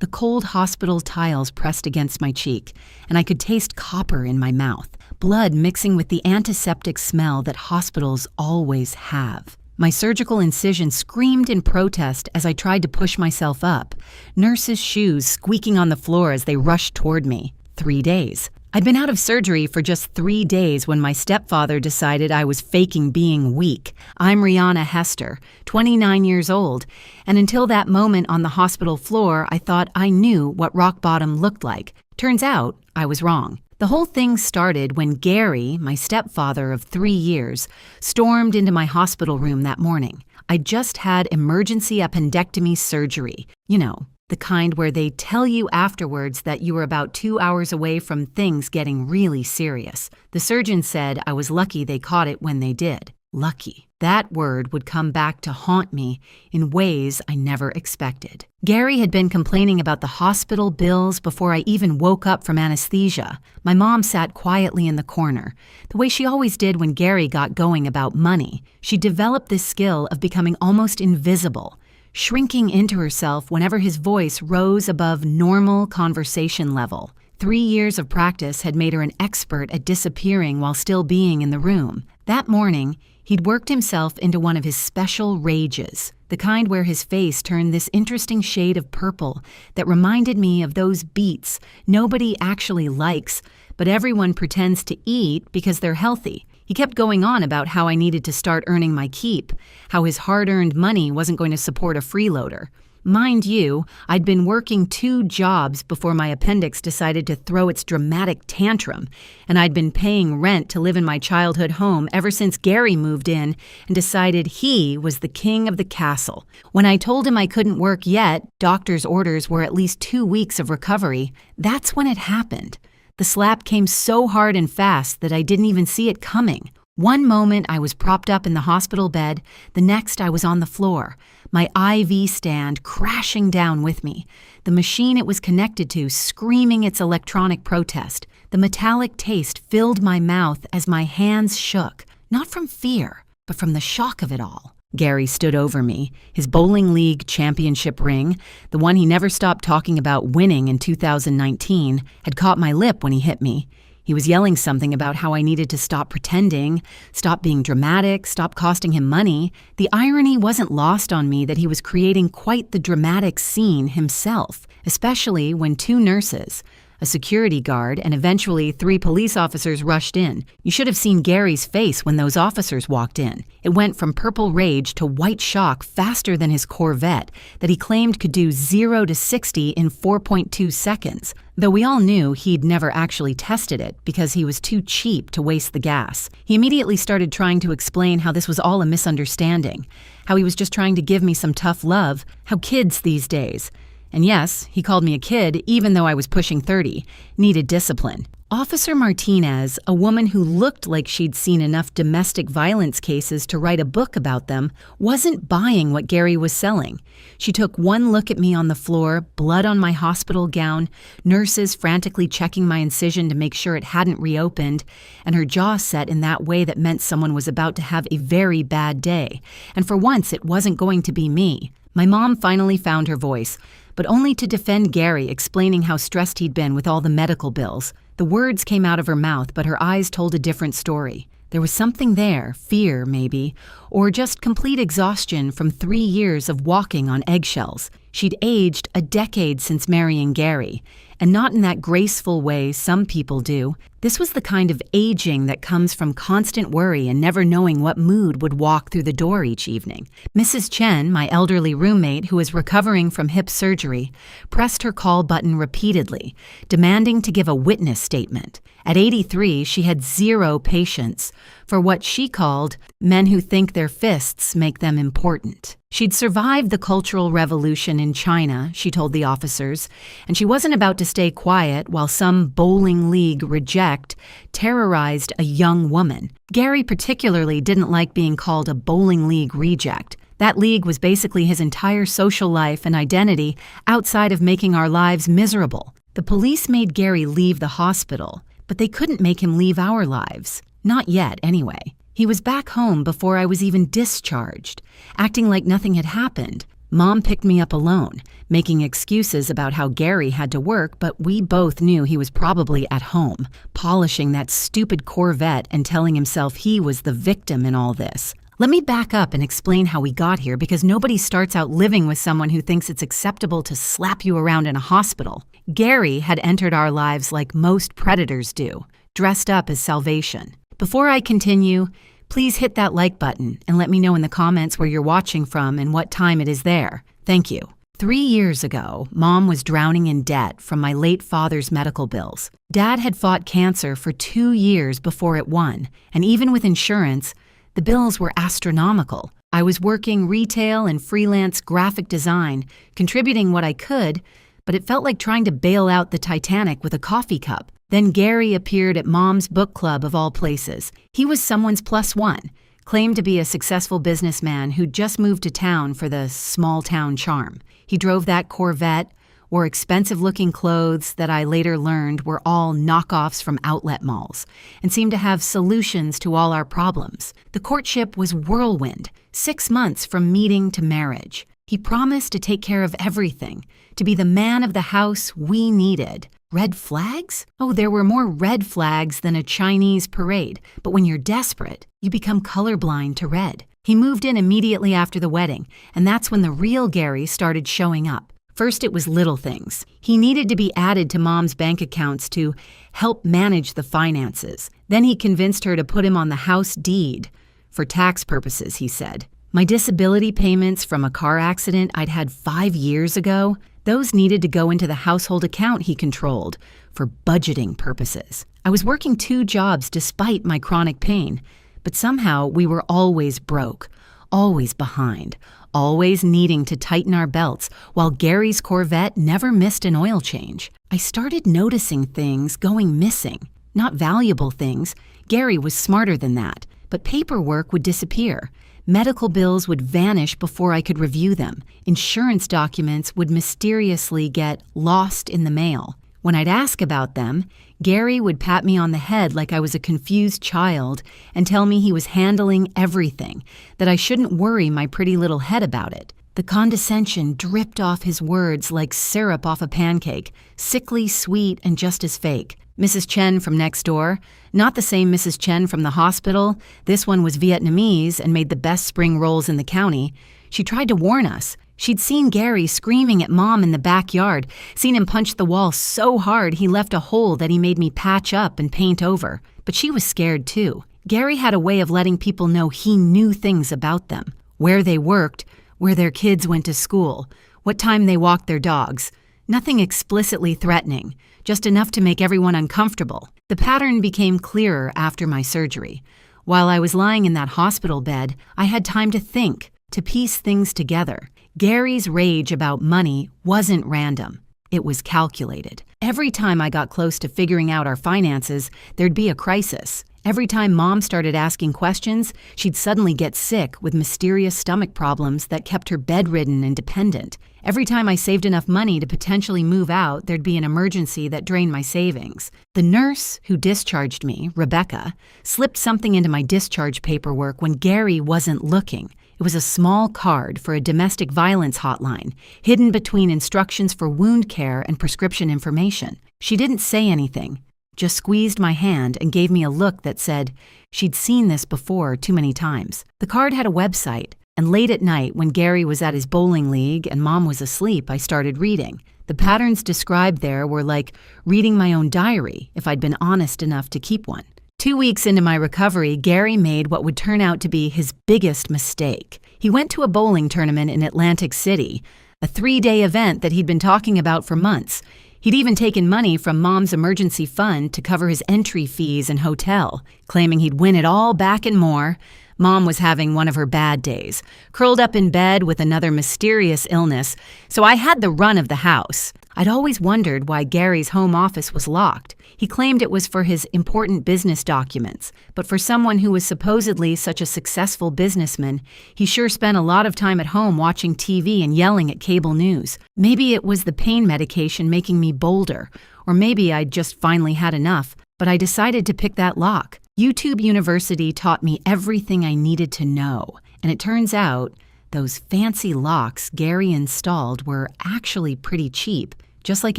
The cold hospital tiles pressed against my cheek, and I could taste copper in my mouth, blood mixing with the antiseptic smell that hospitals always have. My surgical incision screamed in protest as I tried to push myself up, nurses' shoes squeaking on the floor as they rushed toward me. 3 days. I'd been out of surgery for just 3 days when my stepfather decided I was faking being weak. I'm Rihanna Hester, 29 years old, and until that moment on the hospital floor, I thought I knew what rock bottom looked like. Turns out, I was wrong. The whole thing started when Gary, my stepfather of 3 years, stormed into my hospital room that morning. I just had emergency appendectomy surgery. You know, the kind where they tell you afterwards that you were about 2 hours away from things getting really serious. The surgeon said I was lucky they caught it when they did. Lucky. That word would come back to haunt me in ways I never expected. Gary had been complaining about the hospital bills before I even woke up from anesthesia. My mom sat quietly in the corner, the way she always did when Gary got going about money. She developed this skill of becoming almost invisible, shrinking into herself whenever his voice rose above normal conversation level. 3 years of practice had made her an expert at disappearing while still being in the room. That morning, he'd worked himself into one of his special rages, the kind where his face turned this interesting shade of purple that reminded me of those beets nobody actually likes, but everyone pretends to eat because they're healthy. He kept going on about how I needed to start earning my keep, how his hard-earned money wasn't going to support a freeloader. Mind you, I'd been working 2 jobs before my appendix decided to throw its dramatic tantrum, and I'd been paying rent to live in my childhood home ever since Gary moved in and decided he was the king of the castle. When I told him I couldn't work yet, doctor's orders were at least 2 weeks of recovery, that's when it happened. The slap came so hard and fast that I didn't even see it coming. One moment I was propped up in the hospital bed, the next I was on the floor, my IV stand crashing down with me, the machine it was connected to screaming its electronic protest. The metallic taste filled my mouth as my hands shook, not from fear, but from the shock of it all. Gary stood over me, his bowling league championship ring, the one he never stopped talking about winning in 2019, had caught my lip when he hit me. He was yelling something about how I needed to stop pretending, stop being dramatic, stop costing him money. The irony wasn't lost on me that he was creating quite the dramatic scene himself, especially when 2 nurses, a security guard, and eventually 3 police officers rushed in. You should have seen Gary's face when those officers walked in. It went from purple rage to white shock faster than his Corvette that he claimed could do 0 to 60 in 4.2 seconds, though we all knew he'd never actually tested it because he was too cheap to waste the gas. He immediately started trying to explain how this was all a misunderstanding, how he was just trying to give me some tough love, how kids these days, and yes, he called me a kid even though I was pushing 30, needed discipline. Officer Martinez, a woman who looked like she'd seen enough domestic violence cases to write a book about them, wasn't buying what Gary was selling. She took one look at me on the floor, blood on my hospital gown, nurses frantically checking my incision to make sure it hadn't reopened, and her jaw set in that way that meant someone was about to have a very bad day. And for once, it wasn't going to be me. My mom finally found her voice, but only to defend Gary, explaining how stressed he'd been with all the medical bills. The words came out of her mouth, but her eyes told a different story. There was something there, fear maybe, or just complete exhaustion from 3 years of walking on eggshells. She'd aged a decade since marrying Gary, and not in that graceful way some people do. This was the kind of aging that comes from constant worry and never knowing what mood would walk through the door each evening. Mrs. Chen, my elderly roommate who was recovering from hip surgery, pressed her call button repeatedly, demanding to give a witness statement. At 83, she had 0 patience for what she called men who think their fists make them important. She'd survived the Cultural Revolution in China, she told the officers, and she wasn't about to stay quiet while some bowling league reject terrorized a young woman. Gary particularly didn't like being called a bowling league reject. That league was basically his entire social life and identity outside of making our lives miserable. The police made Gary leave the hospital, but they couldn't make him leave our lives. Not yet, anyway. He was back home before I was even discharged, acting like nothing had happened. Mom picked me up alone, making excuses about how Gary had to work, but we both knew he was probably at home, polishing that stupid Corvette and telling himself he was the victim in all this. Let me back up and explain how we got here, because nobody starts out living with someone who thinks it's acceptable to slap you around in a hospital. Gary had entered our lives like most predators do, dressed up as salvation. Before I continue, please hit that like button and let me know in the comments where you're watching from and what time it is there. Thank you. 3 years ago, Mom was drowning in debt from my late father's medical bills. Dad had fought cancer for 2 years before it won, and even with insurance, the bills were astronomical. I was working retail and freelance graphic design, contributing what I could, but it felt like trying to bail out the Titanic with a coffee cup. Then Gary appeared at Mom's book club of all places. He was someone's plus one, claimed to be a successful businessman who'd just moved to town for the small-town charm. He drove that Corvette, wore expensive-looking clothes that I later learned were all knockoffs from outlet malls, and seemed to have solutions to all our problems. The courtship was whirlwind, 6 months from meeting to marriage. He promised to take care of everything, to be the man of the house we needed. Red flags? Oh, there were more red flags than a Chinese parade, but when you're desperate, you become colorblind to red. He moved in immediately after the wedding, and that's when the real Gary started showing up. First, it was little things. He needed to be added to Mom's bank accounts to help manage the finances. Then he convinced her to put him on the house deed. For tax purposes, he said. My disability payments from a car accident I'd had 5 years ago, those needed to go into the household account he controlled for budgeting purposes. I was working 2 jobs despite my chronic pain, but somehow we were always broke, always behind, always needing to tighten our belts, while Gary's Corvette never missed an oil change. I started noticing things going missing. Not valuable things. Gary was smarter than that. But paperwork would disappear. Medical bills would vanish before I could review them. Insurance documents would mysteriously get lost in the mail. When I'd ask about them, Gary would pat me on the head like I was a confused child and tell me he was handling everything, that I shouldn't worry my pretty little head about it. The condescension dripped off his words like syrup off a pancake, sickly sweet and just as fake. Mrs. Chen from next door, not the same Mrs. Chen from the hospital. This one was Vietnamese and made the best spring rolls in the county. She tried to warn us. She'd seen Gary screaming at Mom in the backyard, seen him punch the wall so hard he left a hole that he made me patch up and paint over. But she was scared too. Gary had a way of letting people know he knew things about them. Where they worked, where their kids went to school, what time they walked their dogs. Nothing explicitly threatening, just enough to make everyone uncomfortable. The pattern became clearer after my surgery. While I was lying in that hospital bed, I had time to think, to piece things together. Gary's rage about money wasn't random. It was calculated. Every time I got close to figuring out our finances, there'd be a crisis. Every time Mom started asking questions, she'd suddenly get sick with mysterious stomach problems that kept her bedridden and dependent. Every time I saved enough money to potentially move out, there'd be an emergency that drained my savings. The nurse who discharged me, Rebecca, slipped something into my discharge paperwork when Gary wasn't looking. It was a small card for a domestic violence hotline, hidden between instructions for wound care and prescription information. She didn't say anything, just squeezed my hand and gave me a look that said she'd seen this before too many times. The card had a website, and late at night when Gary was at his bowling league and Mom was asleep, I started reading. The patterns described there were like reading my own diary if I'd been honest enough to keep one. 2 weeks into my recovery, Gary made what would turn out to be his biggest mistake. He went to a bowling tournament in Atlantic City, a 3-day event that he'd been talking about for months. He'd even taken money from Mom's emergency fund to cover his entry fees and hotel, claiming he'd win it all back and more. Mom was having one of her bad days, curled up in bed with another mysterious illness, so I had the run of the house. I'd always wondered why Gary's home office was locked. He claimed it was for his important business documents, but for someone who was supposedly such a successful businessman, he sure spent a lot of time at home watching TV and yelling at cable news. Maybe it was the pain medication making me bolder, or maybe I'd just finally had enough, but I decided to pick that lock. YouTube University taught me everything I needed to know, and it turns out Those fancy locks Gary installed were actually pretty cheap, just like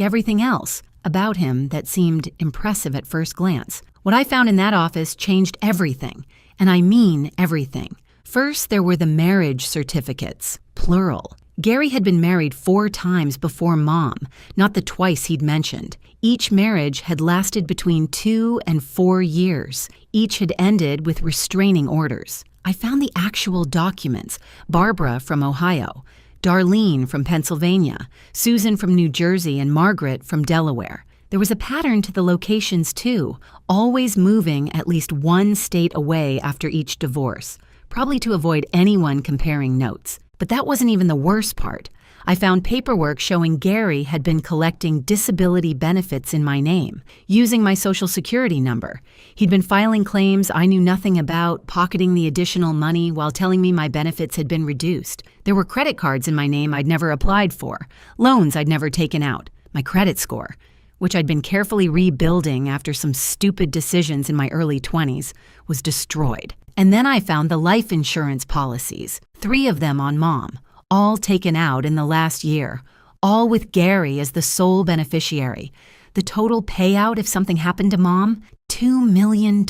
everything else about him that seemed impressive at first glance. What I found in that office changed everything, and I mean everything. First, there were the marriage certificates, plural. Gary had been married 4 times before Mom, not the twice he'd mentioned. Each marriage had lasted between 2 and 4 years. Each had ended with restraining orders. I found the actual documents: Barbara from Ohio, Darlene from Pennsylvania, Susan from New Jersey, and Margaret from Delaware. There was a pattern to the locations, too, always moving at least 1 state away after each divorce, probably to avoid anyone comparing notes. But that wasn't even the worst part. I found paperwork showing Gary had been collecting disability benefits in my name, using my Social Security number. He'd been filing claims I knew nothing about, pocketing the additional money while telling me my benefits had been reduced. There were credit cards in my name I'd never applied for, loans I'd never taken out, my credit score, which I'd been carefully rebuilding after some stupid decisions in my early 20s, was destroyed. And then I found the life insurance policies, 3 of them on Mom, all taken out in the last year, all with Gary as the sole beneficiary. The total payout if something happened to Mom? $2 million.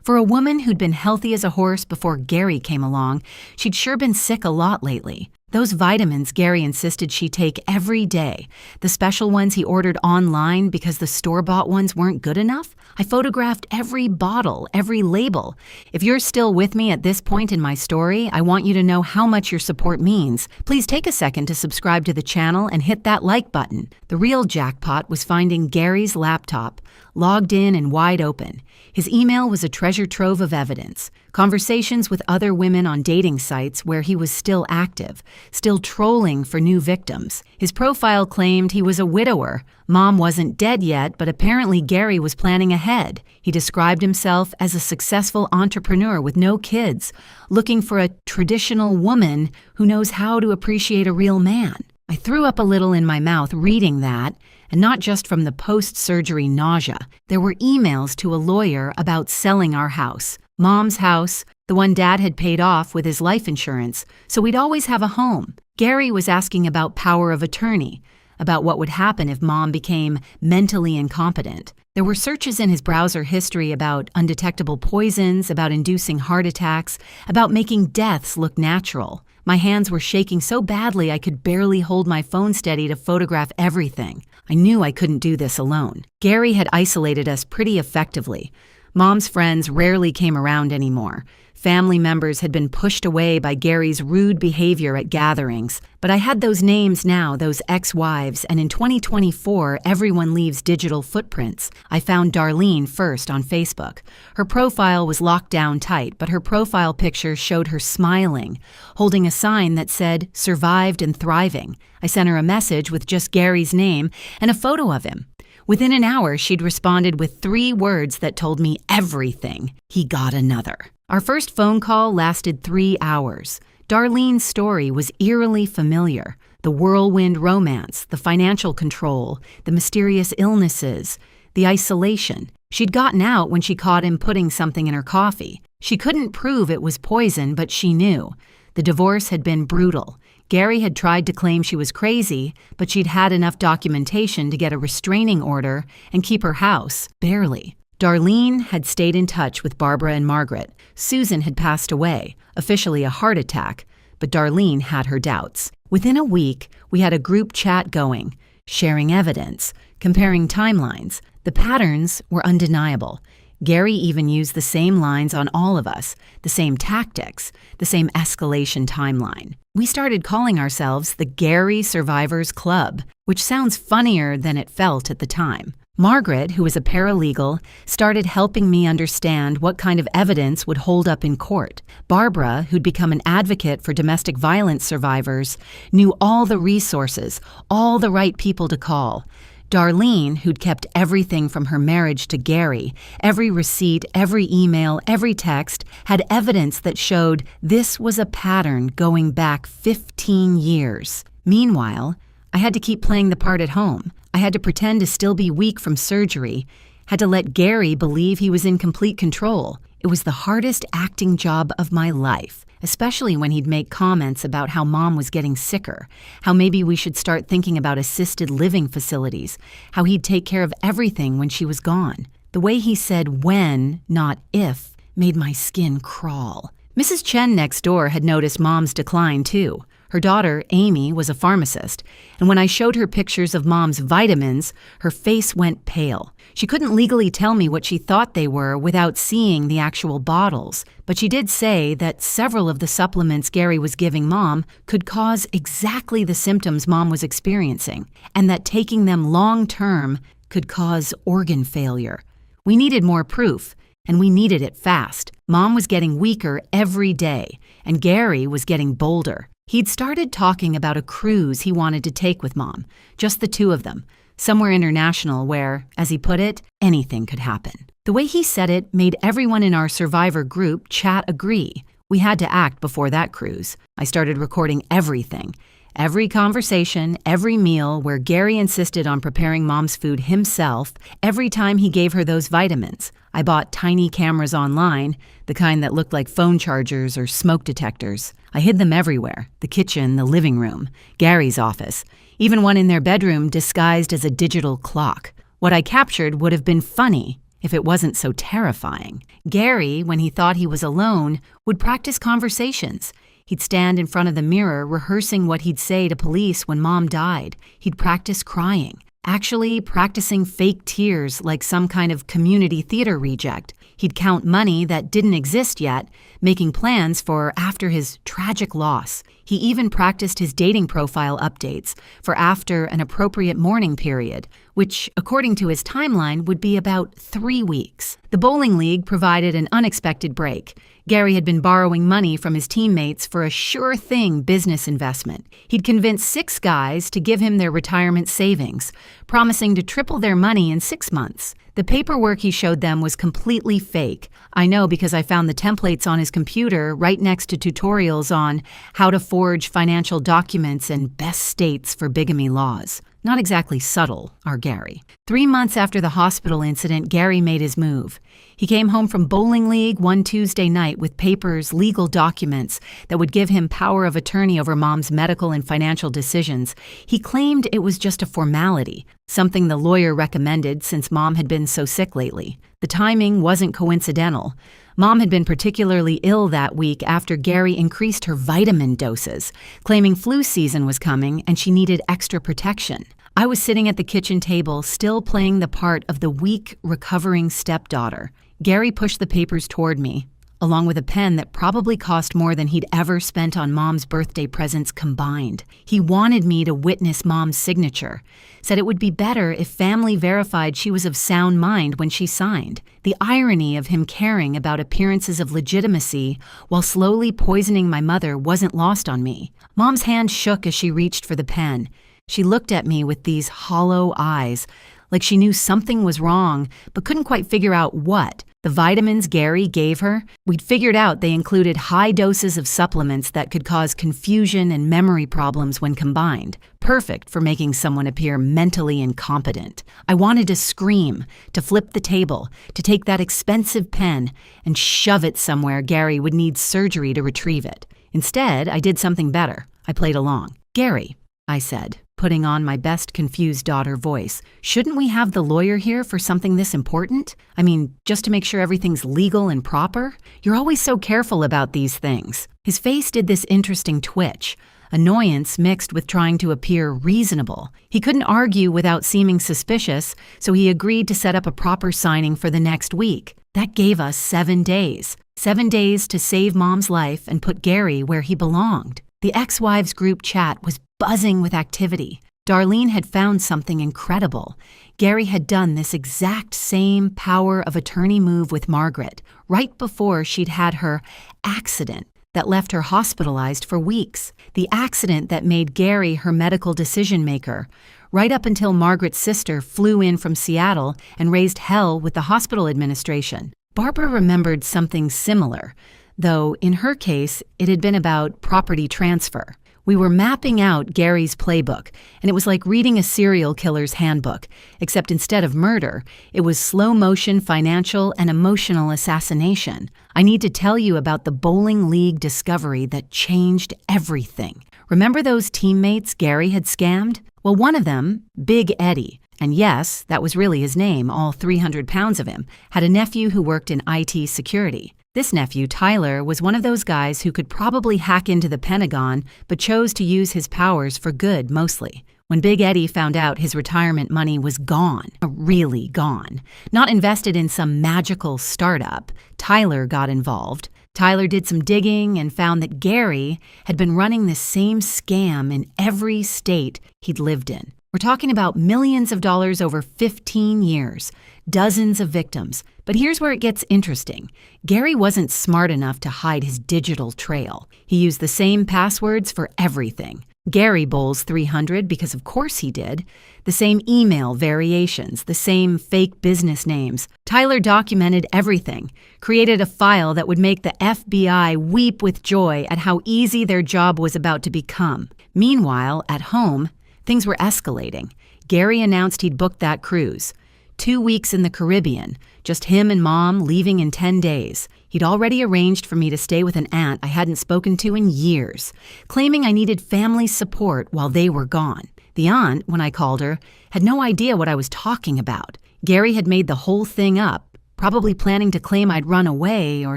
For a woman who'd been healthy as a horse before Gary came along, she'd sure been sick a lot lately. Those vitamins Gary insisted she take every day, the special ones he ordered online because the store-bought ones weren't good enough, I photographed every bottle, every label. If you're still with me at this point in my story, I want you to know how much your support means. Please take a second to subscribe to the channel and hit that like button. The real jackpot was finding Gary's laptop, logged in and wide open. His email was a treasure trove of evidence. Conversations with other women on dating sites where he was still active, still trolling for new victims. His profile claimed he was a widower. Mom wasn't dead yet, but apparently Gary was planning ahead. He described himself as a successful entrepreneur with no kids, looking for a traditional woman who knows how to appreciate a real man. I threw up a little in my mouth reading that, and not just from the post-surgery nausea. There were emails to a lawyer about selling our house, Mom's house, the one Dad had paid off with his life insurance, so we'd always have a home. Gary was asking about power of attorney, about what would happen if Mom became mentally incompetent. There were searches in his browser history about undetectable poisons, about inducing heart attacks, about making deaths look natural. My hands were shaking so badly I could barely hold my phone steady to photograph everything. I knew I couldn't do this alone. Gary had isolated us pretty effectively. Mom's friends rarely came around anymore. Family members had been pushed away by Gary's rude behavior at gatherings. But I had those names now, those ex-wives, and in 2024, everyone leaves digital footprints. I found Darlene first on Facebook. Her profile was locked down tight, but her profile picture showed her smiling, holding a sign that said, "Survived and Thriving." I sent her a message with just Gary's name and a photo of him. Within an hour, she'd responded with 3 words that told me everything. He got another. Our first phone call lasted 3 hours. Darlene's story was eerily familiar. The whirlwind romance, the financial control, the mysterious illnesses, the isolation. She'd gotten out when she caught him putting something in her coffee. She couldn't prove it was poison, but she knew. The divorce had been brutal. Gary had tried to claim she was crazy, but she'd had enough documentation to get a restraining order and keep her house, barely. Darlene had stayed in touch with Barbara and Margaret. Susan had passed away, officially a heart attack, but Darlene had her doubts. Within a week, we had a group chat going, sharing evidence, comparing timelines. The patterns were undeniable. Gary even used the same lines on all of us, the same tactics, the same escalation timeline. We started calling ourselves the Gary Survivors Club, which sounds funnier than it felt at the time. Margaret, who was a paralegal, started helping me understand what kind of evidence would hold up in court. Barbara, who'd become an advocate for domestic violence survivors, knew all the resources, all the right people to call. Darlene, who'd kept everything from her marriage to Gary, every receipt, every email, every text, had evidence that showed this was a pattern going back 15 years. Meanwhile, I had to keep playing the part at home. I had to pretend to still be weak from surgery, had to let Gary believe he was in complete control. It was the hardest acting job of my life. especially when he'd make comments about how Mom was getting sicker, how maybe we should start thinking about assisted living facilities, how he'd take care of everything when she was gone. The way he said when, not if, made my skin crawl. Mrs. Chen next door had noticed Mom's decline too. Her daughter, Amy, was a pharmacist, and when I showed her pictures of Mom's vitamins, her face went pale. She couldn't legally tell me what she thought they were without seeing the actual bottles, but she did say that several of the supplements Gary was giving Mom could cause exactly the symptoms Mom was experiencing, and that taking them long-term could cause organ failure. We needed more proof, and we needed it fast. Mom was getting weaker every day, and Gary was getting bolder. He'd started talking about a cruise he wanted to take with Mom, just the two of them, somewhere international where, as he put it, anything could happen. The way he said it made everyone in our survivor group chat agree. We had to act before that cruise. I started recording everything. Every conversation, every meal where Gary insisted on preparing Mom's food himself, every time he gave her those vitamins. I bought tiny cameras online, the kind that looked like phone chargers or smoke detectors. I hid them everywhere, the kitchen, the living room, Gary's office, even one in their bedroom disguised as a digital clock. What I captured would have been funny if it wasn't so terrifying. Gary, when he thought he was alone, would practice conversations. He'd stand in front of the mirror rehearsing what he'd say to police when Mom died. He'd practice crying, actually practicing fake tears like some kind of community theater reject. He'd count money that didn't exist yet, making plans for after his tragic loss. He even practiced his dating profile updates for after an appropriate mourning period, which, according to his timeline, would be about 3 weeks. The bowling league provided an unexpected break. Gary had been borrowing money from his teammates for a sure-thing business investment. He'd convinced 6 guys to give him their retirement savings, promising to triple their money in 6 months. The paperwork he showed them was completely fake. I know because I found the templates on his computer right next to tutorials on how to forge financial documents and best states for bigamy laws. Not exactly subtle, our Gary. 3 months after the hospital incident, Gary made his move. He came home from bowling league one Tuesday night with papers, legal documents that would give him power of attorney over Mom's medical and financial decisions. He claimed it was just a formality, something the lawyer recommended since Mom had been so sick lately. The timing wasn't coincidental. Mom had been particularly ill that week after Gary increased her vitamin doses, claiming flu season was coming and she needed extra protection. I was sitting at the kitchen table, still playing the part of the weak, recovering stepdaughter. Gary pushed the papers toward me, along with a pen that probably cost more than he'd ever spent on Mom's birthday presents combined. He wanted me to witness Mom's signature, said it would be better if family verified she was of sound mind when she signed. The irony of him caring about appearances of legitimacy while slowly poisoning my mother wasn't lost on me. Mom's hand shook as she reached for the pen. She looked at me with these hollow eyes, like she knew something was wrong, but couldn't quite figure out what. The vitamins Gary gave her, we'd figured out they included high doses of supplements that could cause confusion and memory problems when combined. Perfect for making someone appear mentally incompetent. I wanted to scream, to flip the table, to take that expensive pen and shove it somewhere Gary would need surgery to retrieve it. Instead, I did something better. I played along. "Gary," I said, putting on my best confused daughter voice, "shouldn't we have the lawyer here for something this important? I mean, just to make sure everything's legal and proper? You're always so careful about these things." His face did this interesting twitch, annoyance mixed with trying to appear reasonable. He couldn't argue without seeming suspicious, so he agreed to set up a proper signing for the next week. That gave us 7 days. 7 days to save Mom's life and put Gary where he belonged. The ex-wives group chat was buzzing with activity. Darlene had found something incredible. Gary had done this exact same power of attorney move with Margaret, right before she'd had her accident that left her hospitalized for weeks. The accident that made Gary her medical decision maker, right up until Margaret's sister flew in from Seattle and raised hell with the hospital administration. Barbara remembered something similar, though in her case, it had been about property transfer. We were mapping out Gary's playbook, and it was like reading a serial killer's handbook, except instead of murder, it was slow-motion financial and emotional assassination. I need to tell you about the bowling league discovery that changed everything. Remember those teammates Gary had scammed? Well, one of them, Big Eddie, and yes, that was really his name, all 300 pounds of him, had a nephew who worked in IT security. This nephew, Tyler, was one of those guys who could probably hack into the Pentagon, but chose to use his powers for good mostly. When Big Eddie found out his retirement money was gone, really gone, not invested in some magical startup, Tyler got involved. Tyler did some digging and found that Gary had been running the same scam in every state he'd lived in. We're talking about millions of dollars over 15 years, dozens of victims. But here's where it gets interesting. Gary wasn't smart enough to hide his digital trail. He used the same passwords for everything. Gary bowls 300 because of course he did. The same email variations, the same fake business names. Tyler documented everything, created a file that would make the FBI weep with joy at how easy their job was about to become. Meanwhile, at home, things were escalating. Gary announced he'd booked that cruise. 2 weeks in the Caribbean, just him and Mom leaving in 10 days. He'd already arranged for me to stay with an aunt I hadn't spoken to in years, claiming I needed family support while they were gone. The aunt, when I called her, had no idea what I was talking about. Gary had made the whole thing up, probably planning to claim I'd run away or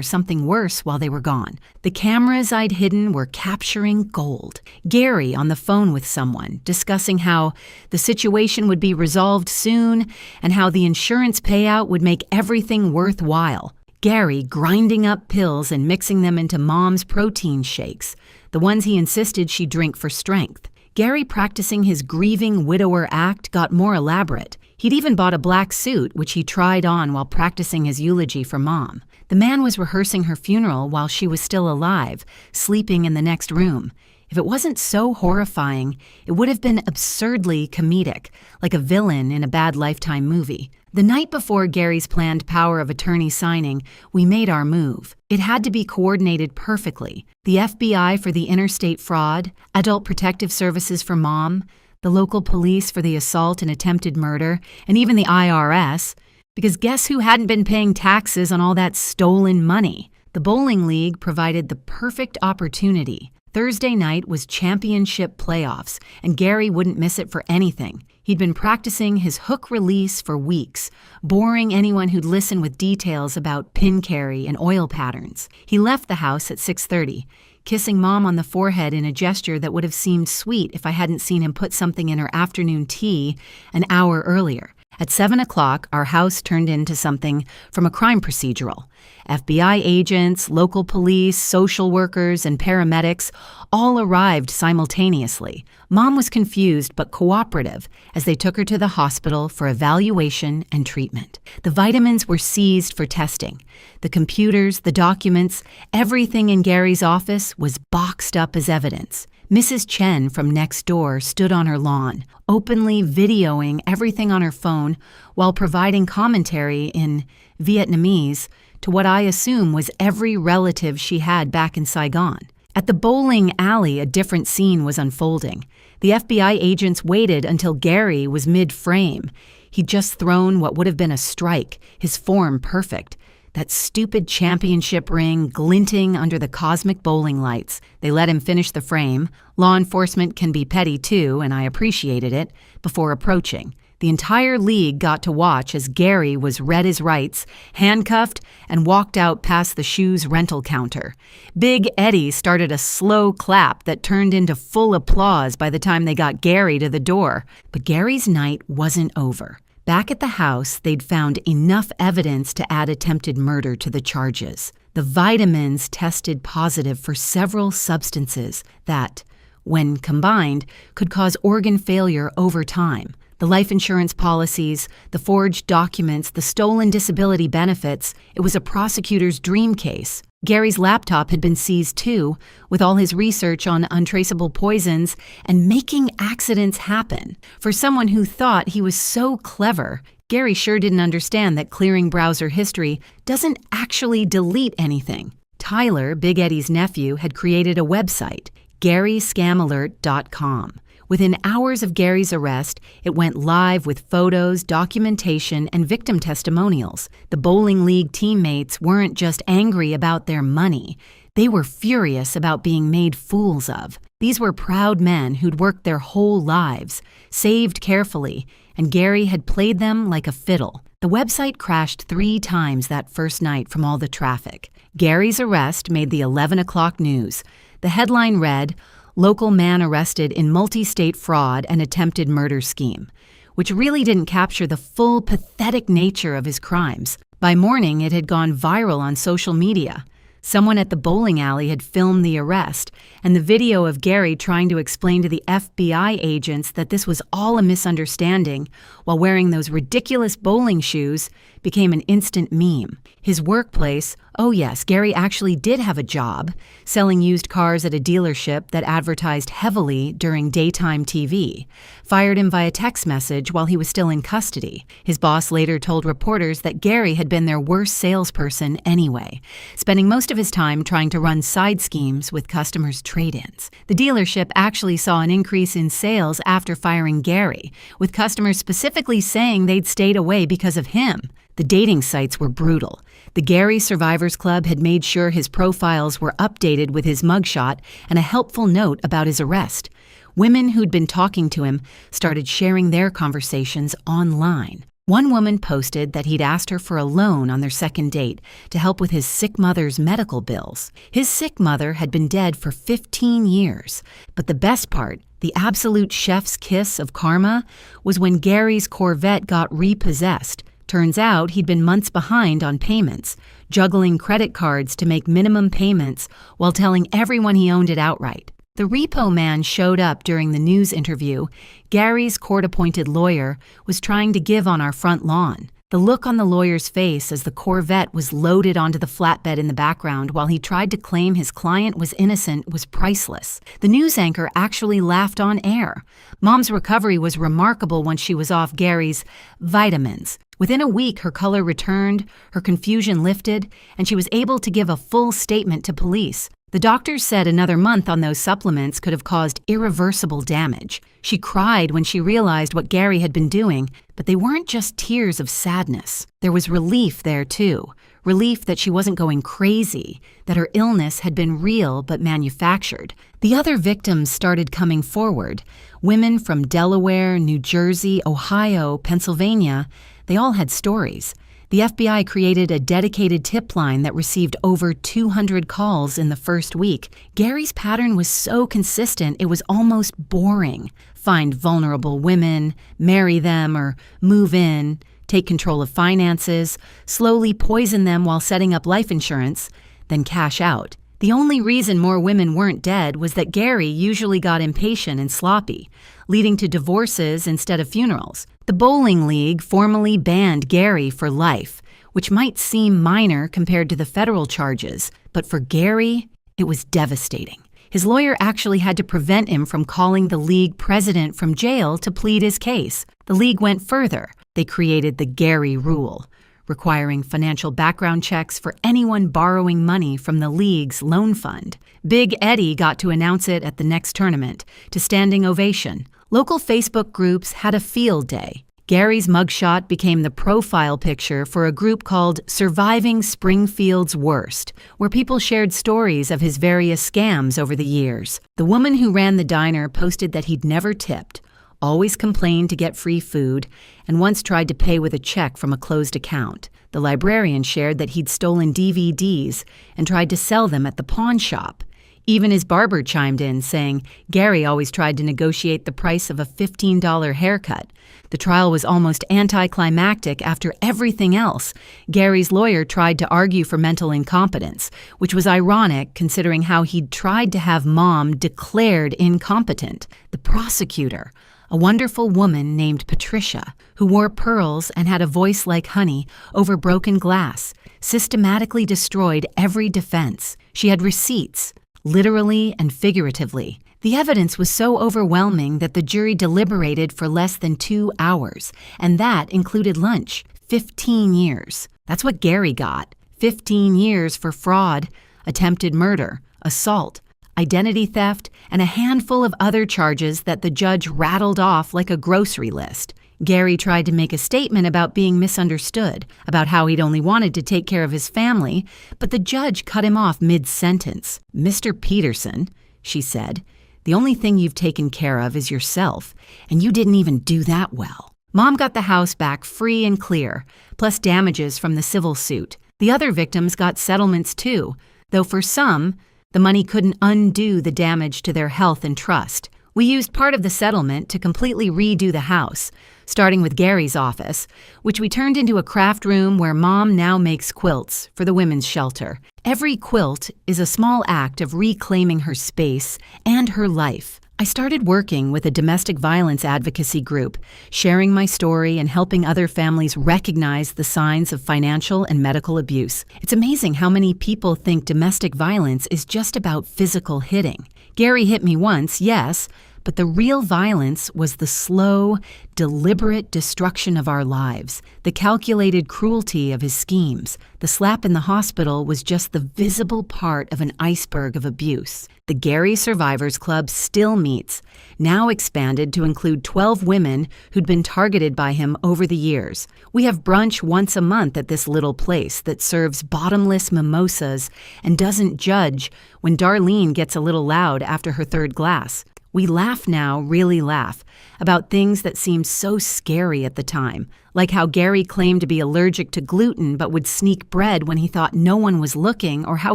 something worse while they were gone. The cameras I'd hidden were capturing gold. Gary on the phone with someone, discussing how the situation would be resolved soon and how the insurance payout would make everything worthwhile. Gary grinding up pills and mixing them into Mom's protein shakes, the ones he insisted she drink for strength. Gary practicing his grieving widower act got more elaborate. He'd even bought a black suit, which he tried on while practicing his eulogy for Mom. The man was rehearsing her funeral while she was still alive, sleeping in the next room. If it wasn't so horrifying, it would have been absurdly comedic, like a villain in a bad Lifetime movie. The night before Gary's planned power of attorney signing, we made our move. It had to be coordinated perfectly. The FBI for the interstate fraud, Adult Protective Services for Mom, the local police for the assault and attempted murder, and even the IRS, because guess who hadn't been paying taxes on all that stolen money? The bowling league provided the perfect opportunity. Thursday night was championship playoffs, and Gary wouldn't miss it for anything. He'd been practicing his hook release for weeks, boring anyone who'd listen with details about pin carry and oil patterns. He left the house at 6:30, kissing Mom on the forehead in a gesture that would have seemed sweet if I hadn't seen him put something in her afternoon tea an hour earlier. At 7 o'clock, our house turned into something from a crime procedural. FBI agents, local police, social workers, and paramedics all arrived simultaneously. Mom was confused but cooperative as they took her to the hospital for evaluation and treatment. The vitamins were seized for testing. The computers, the documents, everything in Gary's office was boxed up as evidence. Mrs. Chen from next door stood on her lawn, openly videoing everything on her phone while providing commentary in Vietnamese to what I assume was every relative she had back in Saigon. At the bowling alley, a different scene was unfolding. The FBI agents waited until Gary was mid-frame. He'd just thrown what would have been a strike, his form perfect. That stupid championship ring glinting under the cosmic bowling lights. They let him finish the frame. Law enforcement can be petty too, and I appreciated it, before approaching. The entire league got to watch as Gary was read his rights, handcuffed, and walked out past the shoes rental counter. Big Eddie started a slow clap that turned into full applause by the time they got Gary to the door. But Gary's night wasn't over. Back at the house, they'd found enough evidence to add attempted murder to the charges. The vitamins tested positive for several substances that, when combined, could cause organ failure over time. The life insurance policies, the forged documents, the stolen disability benefits, it was a prosecutor's dream case. Gary's laptop had been seized too, with all his research on untraceable poisons and making accidents happen. For someone who thought he was so clever, Gary sure didn't understand that clearing browser history doesn't actually delete anything. Tyler, Big Eddie's nephew, had created a website, GaryScamAlert.com. Within hours of Gary's arrest, it went live with photos, documentation, and victim testimonials. The bowling league teammates weren't just angry about their money. They were furious about being made fools of. These were proud men who'd worked their whole lives, saved carefully, and Gary had played them like a fiddle. The website crashed 3 times that first night from all the traffic. Gary's arrest made the 11 o'clock news. The headline read, "Local man arrested in multi-state fraud and attempted murder scheme," which really didn't capture the full pathetic nature of his crimes. By morning, it had gone viral on social media. Someone at the bowling alley had filmed the arrest, and the video of Gary trying to explain to the FBI agents that this was all a misunderstanding while wearing those ridiculous bowling shoes became an instant meme. His workplace, oh yes, Gary actually did have a job, selling used cars at a dealership that advertised heavily during daytime TV, fired him via text message while he was still in custody. His boss later told reporters that Gary had been their worst salesperson anyway, spending most of his time trying to run side schemes with customers' trade-ins. The dealership actually saw an increase in sales after firing Gary, with customers specifically saying they'd stayed away because of him. The dating sites were brutal. The Gary Survivors Club had made sure his profiles were updated with his mugshot and a helpful note about his arrest. Women who'd been talking to him started sharing their conversations online. One woman posted that he'd asked her for a loan on their second date to help with his sick mother's medical bills. His sick mother had been dead for 15 years. But the best part, the absolute chef's kiss of karma, was when Gary's Corvette got repossessed. Turns out he'd been months behind on payments, juggling credit cards to make minimum payments while telling everyone he owned it outright. The repo man showed up during the news interview. Gary's court-appointed lawyer was trying to give on our front lawn. The look on the lawyer's face as the Corvette was loaded onto the flatbed in the background while he tried to claim his client was innocent was priceless. The news anchor actually laughed on air. Mom's recovery was remarkable once she was off Gary's vitamins. Within a week, her color returned, her confusion lifted, and she was able to give a full statement to police. The doctors said another month on those supplements could have caused irreversible damage. She cried when she realized what Gary had been doing, but they weren't just tears of sadness. There was relief there, too. Relief that she wasn't going crazy, that her illness had been real but manufactured. The other victims started coming forward. Women from Delaware, New Jersey, Ohio, Pennsylvania, they all had stories. The FBI created a dedicated tip line that received over 200 calls in the first week. Gary's pattern was so consistent it was almost boring. Find vulnerable women, marry them, or move in, take control of finances, slowly poison them while setting up life insurance, then cash out. The only reason more women weren't dead was that Gary usually got impatient and sloppy, leading to divorces instead of funerals. The bowling league formally banned Gary for life, which might seem minor compared to the federal charges, but for Gary, it was devastating. His lawyer actually had to prevent him from calling the league president from jail to plead his case. The league went further. They created the Gary Rule, requiring financial background checks for anyone borrowing money from the league's loan fund. Big Eddie got to announce it at the next tournament, to standing ovation. Local Facebook groups had a field day. Gary's mugshot became the profile picture for a group called Surviving Springfield's Worst, where people shared stories of his various scams over the years. The woman who ran the diner posted that he'd never tipped, always complained to get free food, and once tried to pay with a check from a closed account. The librarian shared that he'd stolen DVDs and tried to sell them at the pawn shop. Even his barber chimed in, saying Gary always tried to negotiate the price of a $15 haircut. The trial was almost anticlimactic after everything else. Gary's lawyer tried to argue for mental incompetence, which was ironic considering how he'd tried to have Mom declared incompetent. The prosecutor, a wonderful woman named Patricia, who wore pearls and had a voice like honey over broken glass, systematically destroyed every defense. She had receipts, literally and figuratively. The evidence was so overwhelming that the jury deliberated for less than 2 hours, and that included lunch. 15 years. That's what Gary got. 15 years for fraud, attempted murder, assault, identity theft, and a handful of other charges that the judge rattled off like a grocery list. Gary tried to make a statement about being misunderstood, about how he'd only wanted to take care of his family, but the judge cut him off mid-sentence. "Mr. Peterson," she said, "the only thing you've taken care of is yourself, and you didn't even do that well." Mom got the house back free and clear, plus damages from the civil suit. The other victims got settlements too, though for some, the money couldn't undo the damage to their health and trust. We used part of the settlement to completely redo the house, starting with Gary's office, which we turned into a craft room where Mom now makes quilts for the women's shelter. Every quilt is a small act of reclaiming her space and her life. I started working with a domestic violence advocacy group, sharing my story and helping other families recognize the signs of financial and medical abuse. It's amazing how many people think domestic violence is just about physical hitting. Gary hit me once, yes, but the real violence was the slow, deliberate destruction of our lives, the calculated cruelty of his schemes. The slap in the hospital was just the visible part of an iceberg of abuse. The Gary Survivors Club still meets, now expanded to include 12 women who'd been targeted by him over the years. We have brunch once a month at this little place that serves bottomless mimosas and doesn't judge when Darlene gets a little loud after her third glass. We laugh now, really laugh, about things that seemed so scary at the time, like how Gary claimed to be allergic to gluten but would sneak bread when he thought no one was looking, or how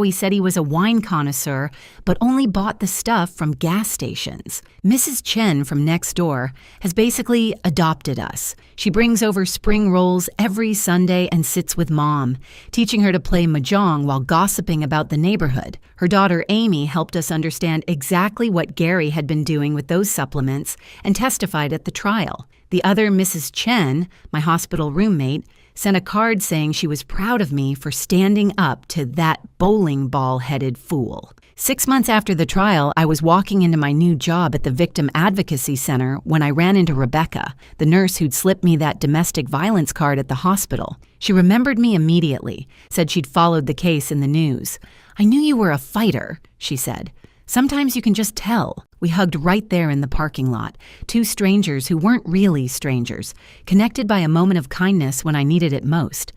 he said he was a wine connoisseur but only bought the stuff from gas stations. Mrs. Chen from next door has basically adopted us. She brings over spring rolls every Sunday and sits with Mom, teaching her to play mahjong while gossiping about the neighborhood. Her daughter Amy helped us understand exactly what Gary had been doing with those supplements and testified at the trial. The other Mrs. Chen, my hospital roommate, sent a card saying she was proud of me for standing up to that bowling ball-headed fool. 6 months after the trial, I was walking into my new job at the Victim Advocacy Center when I ran into Rebecca, the nurse who'd slipped me that domestic violence card at the hospital. She remembered me immediately, said she'd followed the case in the news. "I knew you were a fighter," she said. "Sometimes you can just tell." We hugged right there in the parking lot, two strangers who weren't really strangers, connected by a moment of kindness when I needed it most.